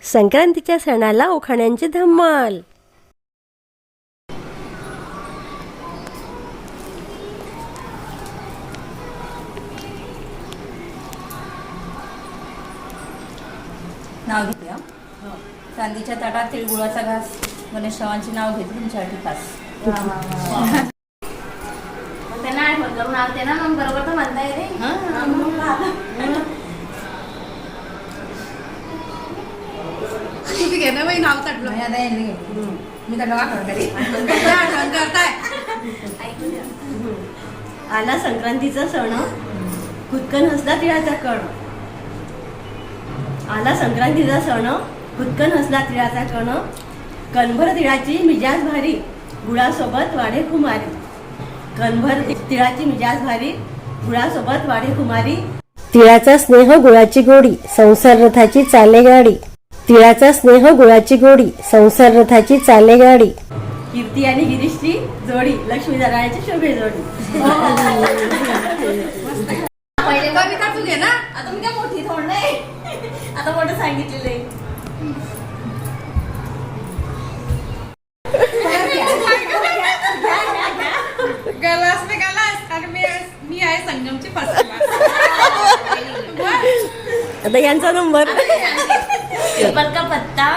संक्रांतीच्या सणाला उखाण्यांची धम्माल. नाव घेते. चांदीच्या ताटात तिळगुळाचा घास. गणेशरावांचे नाव घेते तुमच्यासाठी खास. त्यांना आठवण करून आलते ना, मग बरोबर तर म्हणता येते. तुम्ही घे ना बाई नाव चटलं. मी त्याला आठवण करताय. आला संक्रांतीचा सण, खुदकन हसला तिळाचा कण. आला संक्रांतीचा सण, खुदकन हसला तिळाचा कण. कणभर तिळाची मिजाज भारी, गुळासोबत वाढे कुमारी. कणभर तिळाची मिजाज भारी, गुळासोबत वाढे कुमारी. तिळाचा स्नेह गुळाची गोडी, संसार रथाची चाले गाडी. तिळाचा स्नेह गुळाची गोडी, संसार रथाची चाले गाडी. कीर्ती आणि गिरीशची जोडी, लक्ष्मीनारायणाची शोभे जोडी. पहिले कविता तू घे ना. आता मी काय मोठी थोड नाही, आता मोठं सांगितलेलं आहे. गलास में गलास आणि मी आहे संगमची फर्स्ट आता यांचा नंबर. पीपल का पत्ता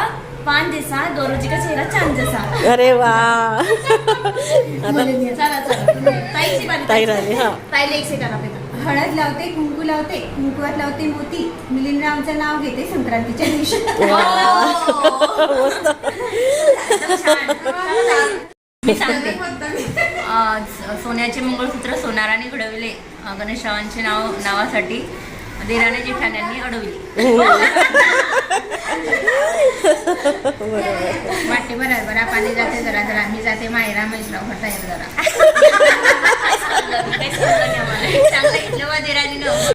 पान जैसा, दोरोजी का चेहरा चांद जैसा. अरे वा. चला ताईची बारी. ताई राहिली. हा, ताईला एक सेट आला पाहिजे. हळद लावते, कुंकू लावते, कुंकवात लावते मोती. मिलिंदरावांचं नाव घेते संक्रांतीच्या दिवशी. मी सांगते. सोन्याचे मंगळसूत्र सोनाराने घडविले. गणेशरावांचे नावासाठी देराने जेठाण्यांनी अडवली. वाटते बरोबर. पाणी जाते जरा जरा, मी जाते मायरा म्हैसराव भरता येत जरा.